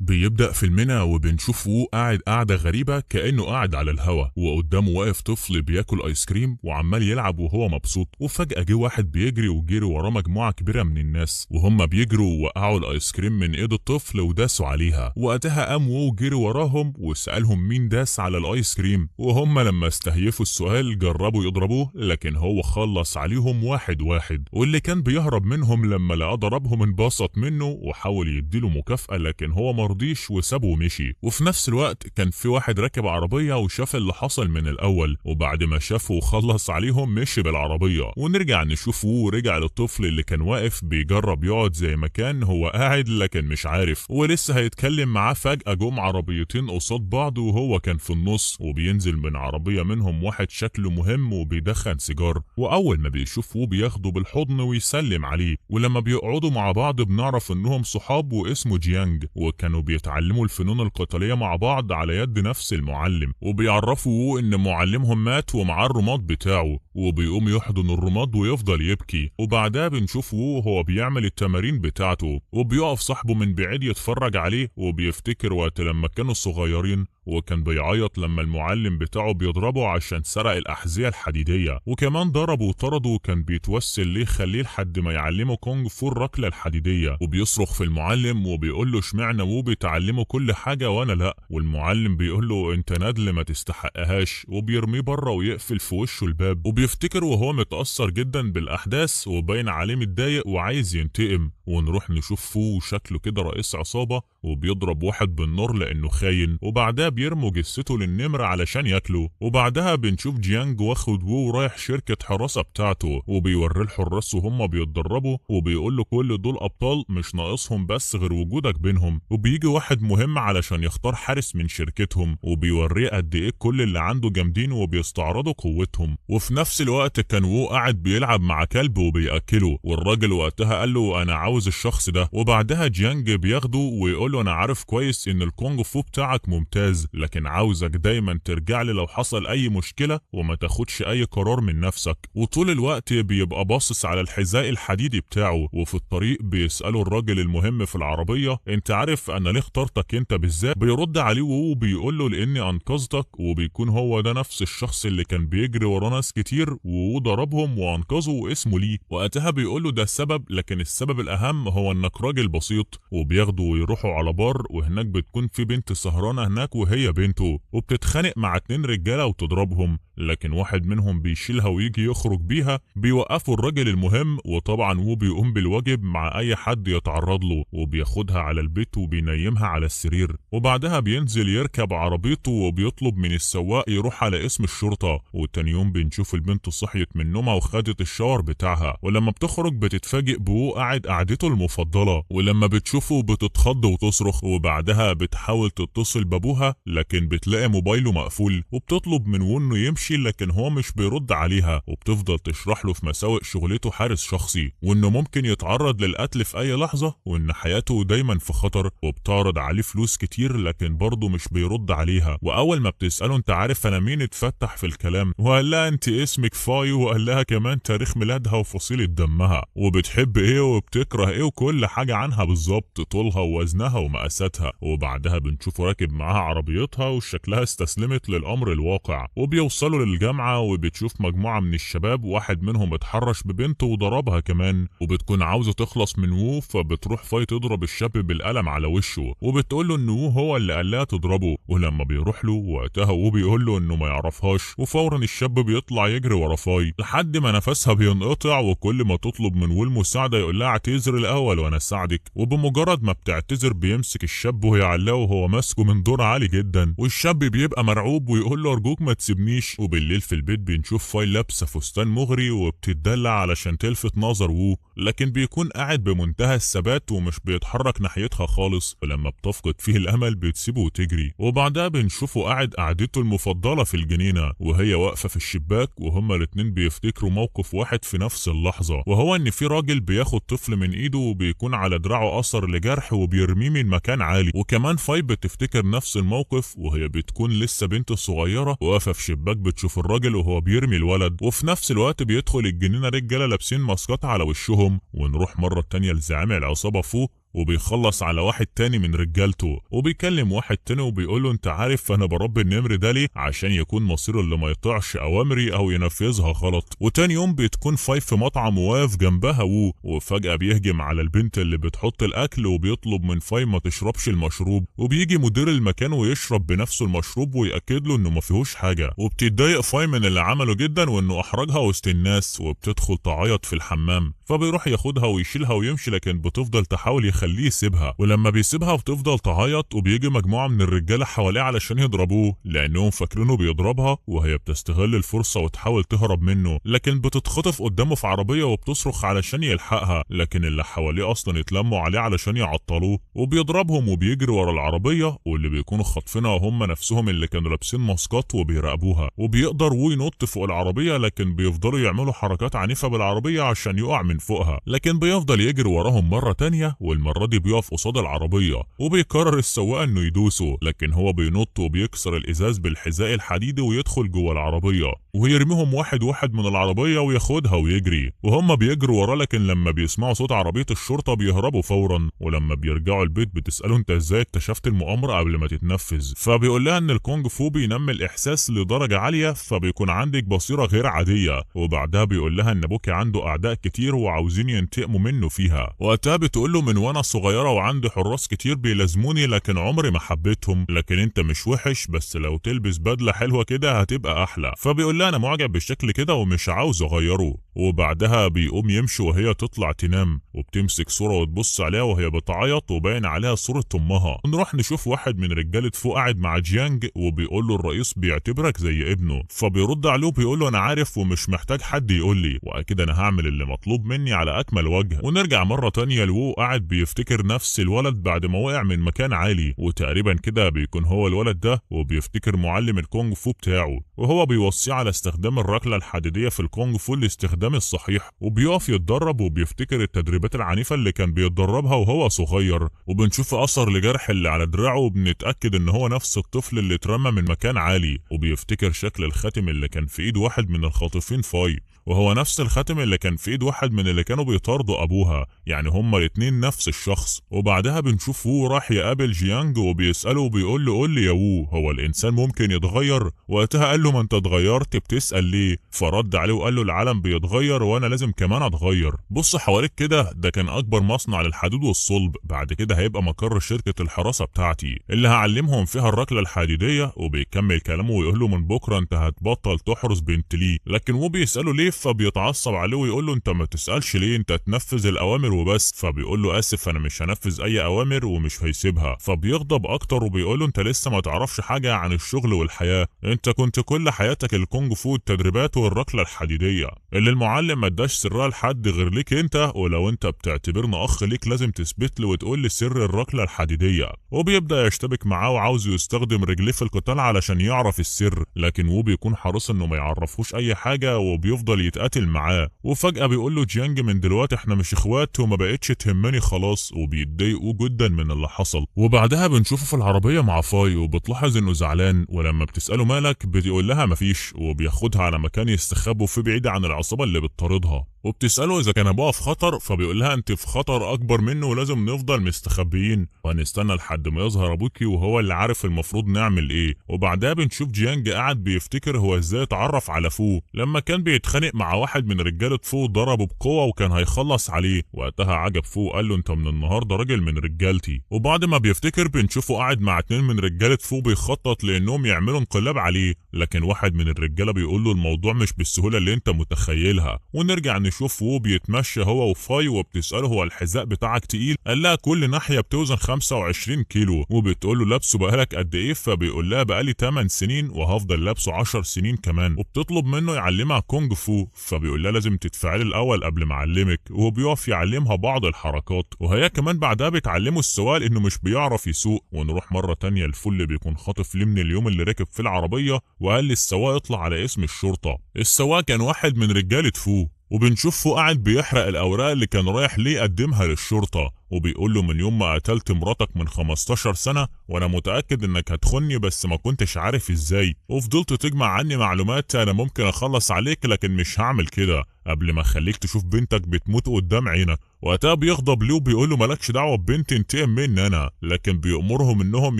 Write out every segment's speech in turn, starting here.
بيبدأ فيلمنا وبنشوف وو قاعد قاعدة غريبة كأنه قاعد على الهوا، وقدامه واقف طفل بياكل آيس كريم وعمال يلعب وهو مبسوط. وفجأة جه واحد بيجري وجري وراه مجموعة كبيرة من الناس، وهم بيجروا ووقعوا الآيس كريم من ايد الطفل وداسوا عليها. وقتها قام وو جري وراهم وسألهم مين داس على الآيس كريم، وهم لما استهيفوا السؤال جربوا يضربوه، لكن هو خلص عليهم واحد واحد. واللي كان بيهرب منهم لما لقاه ضربهم انبسط منه وحاول يديله مكافأة، لكن هو مرضيش وسابه ومشي. وفي نفس الوقت كان في واحد راكب عربية وشاف اللي حصل من الأول، وبعد ما شافه وخلص عليهم مشي بالعربية. ونرجع نشوف وو رجع للطفل اللي كان واقف بيجرب يقعد زي ما كان هو قاعد لكن مش عارف، ولسه هيتكلم معاه. فجأة جم عربيتين قصاد بعض وهو كان في النص، وبينزل من عربية منهم واحد شكله مهم وبيدخن سيجار. وأول ما بيشوف وو بياخده بالحضن ويسلم عليه، ولما بيقعدوا مع بعض بنعرف انهم صحاب واسمه جيانج، وكانوا بيتعلموا الفنون القتالية مع بعض على يد نفس المعلم. وبيعرفوا وو ان معلمهم مات ومعاه الرماد بتاعه، وبيقوم يحضن الرماد ويفضل يبكي. وبعدها بنشوف وو هو بيعمل التمارين بتاعته، وبيقف صاحبه من بعيد يتفرج عليه، وبيفتكر وقت لما كانوا صغيرين وكان بيعيط لما المعلم بتاعه بيضربه عشان سرق الأحذية الحديدية، وكمان ضربه وطرده وكان بيتوسل ليه خليه لحد ما يعلمه كونج فو الركلة الحديدية. وبيصرخ في المعلم وبيقول له اشمعنى وو بيتعلمه كل حاجة وانا لا، والمعلم بيقول له انت ندل ما تستحقهاش، وبيرميه بره ويقفل في وشه الباب. وبيفتكر وهو متأثر جدا بالأحداث وباين عليه متضايق وعايز ينتقم. ونروح نشوف فو شكله كده رئيس عصابة وبيضرب واحد بالنار لانه خاين، وبعدها بيرموا جثته للنمر علشان ياكله. وبعدها بنشوف جيانج واخد وو رايح شركة حراسة بتاعته، وبيوريه الحراس وهم بيتدربوا، وبيقول له كل دول ابطال مش ناقصهم بس غير وجودك بينهم. وبيجي واحد مهم علشان يختار حارس من شركتهم، وبيوريه قد ايه كل اللي عنده جامدين وبيستعرضوا قوتهم. وفي نفس الوقت كان وو قاعد بيلعب مع كلب وبياكله، والراجل وقتها قال له انا عاوز الشخص ده. وبعدها جيانج بياخده ويقول له انا عارف كويس ان الكونغ فو بتاعك ممتاز، لكن عاوزك دايما ترجع لي لو حصل اي مشكلة وما تاخدش اي قرار من نفسك. وطول الوقت بيبقى باصص على الحذاء الحديدي بتاعه. وفي الطريق بيسأله الراجل المهم في العربية انت عارف انا ليه اخترتك انت بالذات؟ بيرد عليه وبيقول له لاني انقذتك، وبيكون هو ده نفس الشخص اللي كان بيجري ورا ناس كتير وربهم وانقذه واسمه ليه. وقتها بيقول له ده السبب، لكن السبب الاهم هو انك راجل بسيط. وبياخده ويروحوا على بار، وهناك بتكون في بنت سهرانة هناك وهي بنته، وبتتخانق مع 2 رجالة وتضربهم، لكن واحد منهم بيشيلها ويجي يخرج بيها. بيوقفوا الراجل المهم، وطبعا هو بيقوم بالواجب مع اي حد يتعرض له، وبياخدها على البيت وبينيمها على السرير. وبعدها بينزل يركب عربيته وبيطلب من السواق يروح على اسم الشرطة. وتاني يوم بنشوف البنت صحيت من نومها وخدت الشاور بتاعها، ولما بتخرج بتتفاجئ بوو قاعد قعدته المفضلة، ولما بتشوفه بتتخض وتصرخ. وبعدها بتحاول تتصل بابوها لكن بتلاقي موبايله مقفول، وبتطلب من وو انه يمشي لكن هو مش بيرد عليها. وبتفضل تشرح له في مساوئ شغلته حارس شخصي، وانه ممكن يتعرض للقتل في اي لحظة، وان حياته دايما في خطر. وبتعرض عليه فلوس كتير لكن برضه مش بيرد عليها. واول ما بتسأله انت عارف انا مين، اتفتح في الكلام وقال لها انت اسمك فاي، وقال لها كمان تاريخ ميلادها وفصيلة دمها وبتحب ايه وبتكره ايه وكل حاجة عنها بالظبط، طولها ووزنها ومقاساتها. وبعدها بنشوفه راكب معاها عربيتها وشكلها استسلمت للامر الواقع. وبيوصلوا للجامعة وبتشوف مجموعة من الشباب، واحد منهم اتحرش ببنته وضربها كمان، وبتكون عاوزة تخلص من وو، فبتروح فاي تضرب الشاب بالقلم على وشه، وبتقول له ان وو هو اللي قال لها تضربه. ولما بيروح له وقتها وو بيقول له انه ما يعرفهاش، وفورا الشاب بيطلع يجري ورا فاي لحد ما نفسها بينقطع. وكل ما تطلب من وو المساعدة يقول لها اعتذر الاول وانا اساعدك. وبمجرد ما بتعتذر بيمسك الشاب ويعلقه وهو ماسكه من دور عالي جدا، والشاب بيبقى مرعوب ويقول له ارجوك ما تسيبنيش. وبالليل في البيت بنشوف فاي لابسه فستان مغري وبتدلع علشان تلفت نظر وو، لكن بيكون قاعد بمنتهى الثبات ومش بيتحرك ناحيتها خالص. ولما بتفقد فيه الامل بتسيبه وتجري. وبعدها بنشوفه قاعد قعدته المفضله في الجنينه وهي واقفه في الشباك، وهما الاتنين بيفتكروا موقف واحد في نفس اللحظه، وهو ان في راجل بياخد طفل من ايده وبيكون على دراعه اثر لجرح وبيرميه من مكان عالي. وكمان فاي بتفتكر نفس الموقف وهي بتكون لسه بنت صغيره واقفه في شباك بتشوف الراجل وهو بيرمي الولد. وفي نفس الوقت بيدخل الجنينه رجاله لابسين ماسكات على وشهم. ونروح مره تانية لزعيم العصابه فو، وبيخلص على واحد تاني من رجالته، وبيكلم واحد تاني وبيقوله انت عارف انا بربي النمر ده ليه؟ عشان يكون مصيره اللي ما يطيعش اوامري او ينفذها غلط. وتاني يوم بتكون فاي في مطعم وواقف جنبها وفجأة بيهجم على البنت اللي بتحط الاكل وبيطلب من فاي ما تشربش المشروب، وبيجي مدير المكان ويشرب بنفسه المشروب ويأكد له انه ما فيهوش حاجة، وبتتضايق فاي من اللي عمله جدا وانه احرجها وسط الناس، وبتدخل تعيط في الحمام. فبيروح ياخدها ويشيلها ويمشي، لكن بتفضل تحاول يخليه يسيبها، ولما بيسيبها بتفضل تعيط، وبيجي مجموعة من الرجالة حواليه علشان يضربوه لانهم فاكرينه بيضربها، وهي بتستغل الفرصة وتحاول تهرب منه، لكن بتتخطف قدامه في عربية وبتصرخ علشان يلحقها، لكن اللي حواليه اصلا اتلموا عليه علشان يعطلوه، وبيضربهم وبيجري ورا العربية، واللي بيكونوا خاطفينها هم نفسهم اللي كانوا لابسين ماسكات وبيراقبوها. وبيقدر ينط فوق العربية، لكن بيفضلوا يعملوا حركات عنيفة بالعربية عشان يقع من فوقها، لكن بيفضل يجري وراهم مرة تانية، والمرة دي بيقف قصاد العربية، وبيقرر السواق انه يدوسه، لكن هو بينط وبيكسر الازاز بالحذاء الحديدي ويدخل جوه العربية، ويرميهم واحد واحد من العربية وياخدها ويجري، وهم بيجروا وراه، لكن لما بيسمعوا صوت عربية الشرطة بيهربوا فورا. ولما بيرجعوا البيت بتسأله انت ازاي اكتشفت المؤامرة قبل ما تتنفذ؟ فبيقول لها ان الكونج فو بينمي الاحساس لدرجة عالية، فبيكون عندك بصيرة غير عادية. وبعدها بيقول لها ان ابوكي عنده اعداء كتير وعاوزين ينتقموا منه فيها. وقتها بتقول له من وانا صغيرة وعندي حراس كتير بيلازموني، لكن عمري ما حبيتهم، لكن انت مش وحش، بس لو تلبس بدلة حلوة كده هتبقى احلى. فبيقول لها انا معجب بالشكل كده ومش عاوز اغيره. وبعدها بيقوم يمشي وهي تطلع تنام، وبتمسك صورة وتبص عليها وهي بتعيط وباين عليها صورة امها. نروح نشوف واحد من رجالة فوق قاعد مع جيانج وبيقول له الرئيس بيعتبرك زي ابنه، فبيرد عليه وبيقول له انا عارف ومش محتاج حد يقول لي، واكيد انا هعمل اللي مطلوب مني على اكمل وجه. ونرجع مرة تانية لوو قاعد بيفتكر نفس الولد بعد ما وقع من مكان عالي، وتقريبا كده بيكون هو الولد ده، وبيفتكر معلم الكونج فو بتاعه، وهو بيوصيه على استخدام الركلة الحديدية في الكونج فو الاستخدام الصحيح، وبيقف يتدرب وبيفتكر التدريبات العنيفة اللي كان بيتدربها وهو صغير. وبنشوف اثر لجرح اللي على دراعه، وبنتأكد ان هو نفس الطفل اللي اترمى من مكان عالي. وبيفتكر شكل الخاتم اللي كان في ايد واحد من الخاطفين فاي، وهو نفس الخاتم اللي كان في ايد واحد من اللي كانوا بيطاردوا ابوها، يعني هما الاتنين نفس الشخص. وبعدها بنشوف وو راح يقابل جيانج وبيسأله وبيقول له قول لي يا وو، هو الانسان ممكن يتغير؟ وقتها قال له ما انت اتغيرت بتسأل ليه؟ فرد عليه وقال له العالم بيتغير وانا لازم كمان اتغير. بص حواليك كده، ده كان اكبر مصنع للحديد والصلب، بعد كده هيبقى مقر شركة الحراسة بتاعتي اللي هعلمهم فيها الركلة الحديدية. وبيكمل كلامه ويقول له من بكرة انت هتبطل تحرس بنت ليه، لكن وو بيسأله ليه، فبيتعصب عليه ويقول له انت ما تسألش ليه، انت تنفذ الاوامر وبس. فبيقول له اسف انا مش هنفذ اي اوامر، ومش هيسيبها. فبيغضب اكتر وبيقول له انت لسه ما تعرفش حاجة عن الشغل والحياة، انت كنت كل حياتك الكونج فو التدريبات والركلة الحديدية اللي المعلم ما اداش سرها لحد غير ليك انت، ولو انت بتعتبرنا اخ ليك لازم تثبت لي وتقول لي سر الركلة الحديدية. وبيبدأ يشتبك معاه وعاوز يستخدم رجليه في القتال علشان يعرف السر، لكن وو بيكون حريص انه ما يعرفوش اي حاجة وبيفضل يتقاتل معاه. وفجأة بيقول له جيانج من دلوقتي احنا مش اخوات وما بقتش تهمني خلاص، وبيتضايقوا جدا من اللي حصل. وبعدها بنشوفه في العربية مع فاي وبتلاحظ انه زعلان، ولما بتسأله مالك بيقول لها مفيش، وبياخدها على مكان يستخبوا فيه بعيد عن العصابة اللي بتطاردها. وبتسأله اذا كان ابوها في خطر، فبيقول لها انت في خطر اكبر منه ولازم نفضل مستخبيين وهنستنى لحد ما يظهر ابوكي وهو اللي عارف المفروض نعمل ايه. وبعدها بنشوف جيانج قاعد بيفتكر هو ازاي اتعرف على فو لما كان بيتخانق مع واحد من رجالة فو ضربه بقوة وكان هيخلص عليه. وقتها عجب فو قال له انت من النهارده راجل من رجالتي. وبعد ما بيفتكر بنشوفه قاعد مع 2 من رجالة فو بيخطط لانهم يعملوا انقلاب عليه، لكن واحد من الرجالة بيقول له الموضوع مش بالسهولة اللي انت متخيلها. ونرجع نشوف فو بيتمشى هو وفاي وبتسأله هو الحذاء بتاعك تقيل؟ قال لها كل ناحية بتوزن 25 كيلو. وبتقول له لابسه بقالك قد ايه؟ فبيقول لها بقالي 8 سنين وهفضل لابسه 10 سنين كمان. وبتطلب منه يعلمها كونج فو، فبيقول لها لازم تدفعي لي الاول قبل ما اعلمك، وبيقف يعلمها بعض الحركات، وهي كمان بعدها بتعلمه السواق لانه مش بيعرف يسوق. ونروح مرة تانية الفل اللي بيكون خاطف ليه من اليوم اللي ركب في العربية وقال للسواق يطلع على اسم الشرطة. السواق كان واحد من رجالة فو، وبنشوفه قاعد بيحرق الاوراق اللي كان رايح ليه يقدمها للشرطة، وبيقول له من يوم ما قتلت مراتك من 15 سنة وانا متأكد انك هتخوني بس ما كنتش عارف ازاي، وفضلت تجمع عني معلومات انا ممكن اخلص عليك، لكن مش هعمل كده قبل ما اخليك تشوف بنتك بتموت قدام عينك. وقتها بيغضب ليه وبيقول له مالكش دعوه ببنتي، انتقم مني انا، لكن بيأمرهم انهم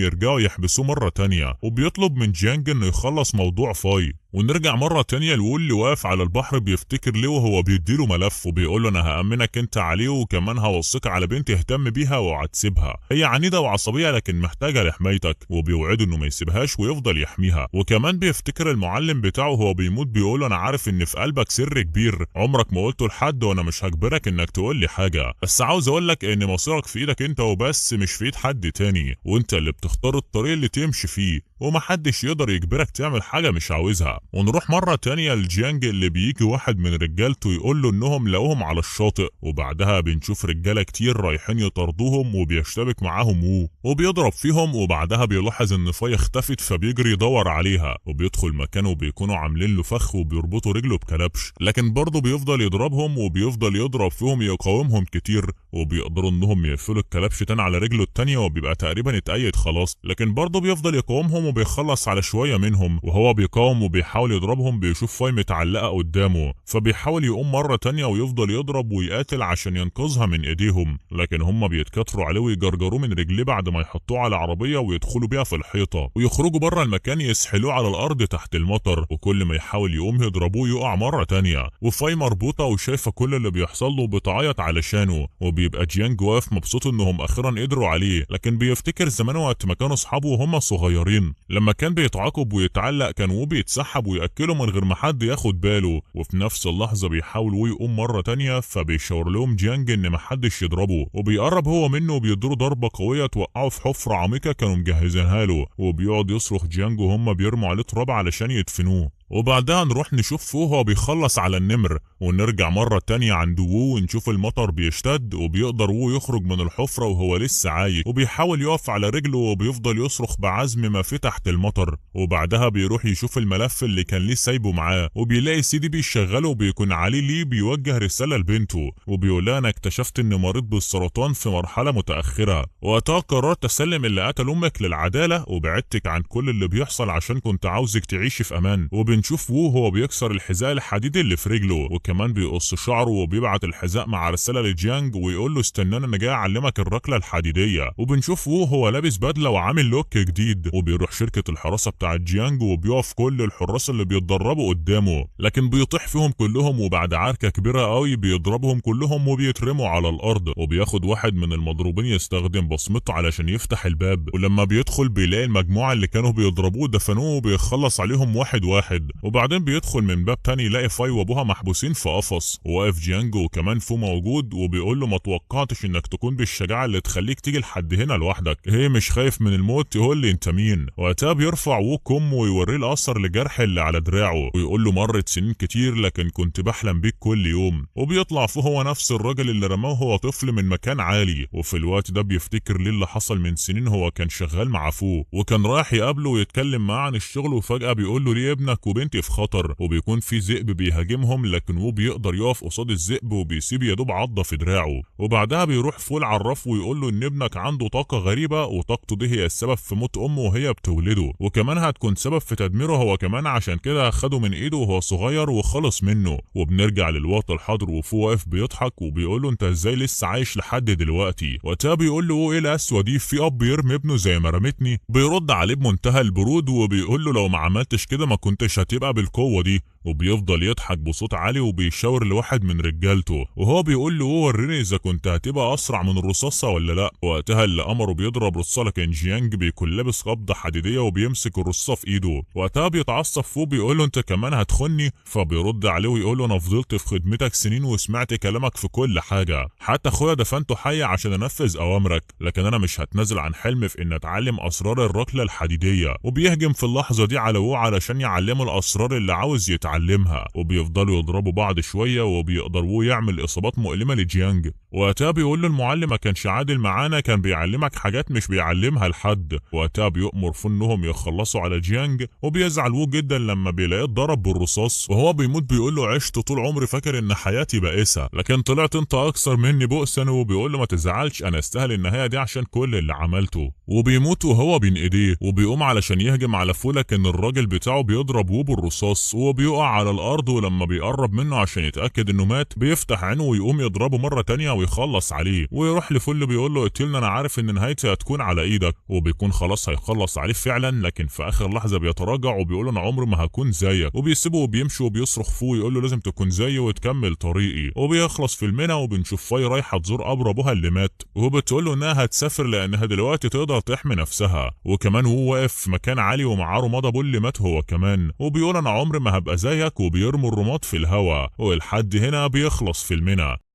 يرجعوا يحبسوه مره تانية، وبيطلب من جيانج انه يخلص موضوع فاي. ونرجع مرة تانية لوول اللي واقف على البحر بيفتكر ليه وهو بيديله ملف وبيقول له انا هأمنك انت عليه وكمان هوصيك على بنتي اهتم بيها وهتسيبها، هي عنيدة وعصبية لكن محتاجة لحمايتك، وبيوعده انه ما يسيبهاش ويفضل يحميها. وكمان بيفتكر المعلم بتاعه وهو بيموت بيقول له انا عارف ان في قلبك سر كبير عمرك ما قلته لحد، وانا مش هجبرك انك تقول لي حاجة، بس عاوز اقول لك ان مصيرك في ايدك انت وبس مش في ايد حد تاني، وانت اللي بتختار الطريق اللي تمشي فيه ومحدش يقدر يجبرك تعمل حاجة مش عاوزها. ونروح مرة تانية لجيانج اللي بيجي واحد من رجالته يقول له انهم لقوهم على الشاطئ، وبعدها بنشوف رجالة كتير رايحين يطاردوهم وبيشتبك معاهم وبيضرب فيهم، وبعدها بيلاحظ ان فاي اختفت فبيجري يدور عليها وبيدخل مكانه وبيكونوا عاملين له فخ وبيربطوا رجله بكلبش، لكن برضه بيفضل يضربهم وبيفضل يضرب فيهم يقاومهم كتير، وبيقدروا انهم يقفلوا الكلبش تاني على رجله التانية وبيبقى تقريبا اتأيد خلاص، لكن برضه بيفضل يقاومهم وبيخلص على شوية منهم. وهو بيقاوم وبيحاول يضربهم بيشوف فاي متعلقة قدامه فبيحاول يقوم مرة تانية ويفضل يضرب ويقاتل عشان ينقذها من ايديهم، لكن هم بيتكتروا عليه ويجرجروه من رجليه بعد ما يحطوه على عربية ويدخلوا بيها في الحيطة ويخرجوا بره المكان يسحلوه على الارض تحت المطر، وكل ما يحاول يقوم يضربوه يقع مرة تانية، وفاي مربوطة وشايفة كل اللي بيحصل له بتعيط علشانه. وبيبقى جيانج واقف مبسوط انهم اخيرا قدروا عليه، لكن بيفتكر زمان وقت ما كانوا اصحابه وهم صغيرين لما كان بيتعاقب ويتعلق كان وو بيتسحب ويأكله من غير ما حد ياخد باله، وفي نفس اللحظة بيحاول وو يقوم مرة تانية فبيشاور لهم جيانج ان محدش يضربه، وبيقرب هو منه وبيديله ضربة قوية توقعه في حفرة عميقة كانوا مجهزينها له، وبيقعد يصرخ جيانج وهم بيرموا عليه تراب علشان يدفنوه. وبعدها نروح نشوف فوه وهو بيخلص على النمر، ونرجع مرة تانية عند وو ونشوف المطر بيشتد وبيقدر وو يخرج من الحفرة وهو لسه عايش، وبيحاول يقف على رجله وبيفضل يصرخ بعزم ما في تحت المطر. وبعدها بيروح يشوف الملف اللي كان ليه سايبه معاه وبيلاقي سيدي بيشغله وبيكون عليه ليه بيوجه رسالة لبنته وبيقول لها انا اكتشفت اني مريض بالسرطان في مرحلة متأخرة، وقتها قررت اسلم اللي قتل امك للعدالة وبعدتك عن كل اللي بيحصل عشان كنت عاوزك تعيشي في امان. بنشوف وو هو بيكسر الحذاء الحديدي اللي في رجله وكمان بيقص شعره وبيبعت الحذاء مع رسالة لجيانج ويقول له استناني انا جاي اعلمك الركلة الحديدية. وبنشوف وو هو لابس بدلة وعامل لوك جديد وبيروح شركة الحراسة بتاعت جيانج وبيقف كل الحراس اللي بيتدربوا قدامه، لكن بيطيح فيهم كلهم وبعد عركة كبيرة قوي بيضربهم كلهم وبيترموا على الارض، وبياخد واحد من المضروبين يستخدم بصمته علشان يفتح الباب، ولما بيدخل بيلاقي المجموعة اللي كانوا بيضربوه دفنوه وبيخلص عليهم واحد واحد. وبعدين بيدخل من باب تاني يلاقي فاي وابوها محبوسين في قفص، وواقف جيانج وكمان فو موجود وبيقول له ما توقعتش انك تكون بالشجاعه اللي تخليك تيجي لحد هنا لوحدك، هي مش خايف من الموت يقول لي انت مين. وقتها بيرفع وو كمه ويوريه الاثر لجرح اللي على دراعه ويقول له مرت سنين كتير لكن كنت بحلم بيك كل يوم. وبيطلع فو هو نفس الراجل اللي رماه هو طفل من مكان عالي، وفي الوقت ده بيفتكر ليه اللي حصل من سنين هو كان شغال مع فو وكان رايح يقابله ويتكلم معاه عن الشغل، وفجاه بيقول له ليه ابنك وبنتي في خطر وبيكون في ذئب بيهاجمهم، لكن وو بيقدر يقف قصاد الذئب وبيسيب يدوب عضه في دراعه. وبعدها بيروح فول عرفه ويقول له ان ابنك عنده طاقه غريبه وطاقته دي هي السبب في موت امه وهي بتولده، وكمان هتكون سبب في تدميره هو كمان عشان كده خده من ايده وهو صغير وخلص منه. وبنرجع للوقت الحاضر وفو واقف بيضحك وبيقول له انت ازاي لسه عايش لحد دلوقتي. وقتها بيقول له ايه القسوه دي، في اب يرمي ابنه زي ما رمتني؟ بيرد عليه بمنتهى البرود وبيقول له لو ما عملتش كده ما كنتش هتبقى بالقوه دي، وبيفضل يضحك بصوت عالي وبيشاور لواحد من رجالته وهو بيقول له وريني اذا كنت هتبقى اسرع من الرصاصه ولا لا. وقتها اللي امره بيضرب رصاصه لكن جيانج بيكون لابس قبضه حديديه وبيمسك الرصاصه في ايده. وقتها بيتعصب فوق بيقول له انت كمان هتخني؟ فبيرد عليه ويقول له انا فضلت في خدمتك سنين وسمعت كلامك في كل حاجه، حتى اخويا دفنته حي عشان انفذ اوامرك، لكن انا مش هتنازل عن حلمي في ان اتعلم اسرار الركله الحديديه. وبيهجم في اللحظه دي على وو علشان يعلمه الاسرار اللي عاوز يتعلمها، وبيفضلوا يضربوا بعض شويه وبيقدر وو يعمل اصابات مؤلمه لجيانج. وقتها بيقول له المعلم ما كانش عادل معانا، كان بيعلمك حاجات مش بيعلمها لحد. وقتها بيأمر فو انهم يخلصوا على جيانج وبيزعل وو جدا لما بيلاقيه اتضرب بالرصاص، وهو بيموت بيقول له عشت طول عمري فاكر ان حياتي بائسه لكن طلعت انت اكثر مني بؤسا، وبيقول له ما تزعلش انا استاهل النهايه دي عشان كل اللي عملته. وبيموت وهو بين ايديه وبيقوم علشان يهجم على فو لكن الراجل بتاعه بيضرب وو بالرصاص وبيقع بيقع على الارض، ولما بيقرب منه عشان يتاكد انه مات بيفتح عينه ويقوم يضربه مره تانية ويخلص عليه، ويروح لفل بيقول له اقتلني انا عارف ان نهايتي هتكون على ايدك، وبيكون خلاص هيخلص عليه فعلا، لكن في اخر لحظه بيتراجع وبيقول له انا عمري ما هكون زيك، وبيسيبه وبيمشي وبيصرخ فوق ويقول له لازم تكون زيي وتكمل طريقي. وبيخلص فيلمنا وبنشوف فاي رايحه تزور قبر ابوها اللي مات، وبتقول له انها هتسافر لانها دلوقتي تقدر تحمي نفسها، وكمان هو واقف في مكان عالي ومعاه رماد ابوه اللي مات هو كمان، وبيقول انا عمري ما هبقى زيك، وبيرموا الرماد في الهوا. ولحد هنا بيخلص فيلمنا.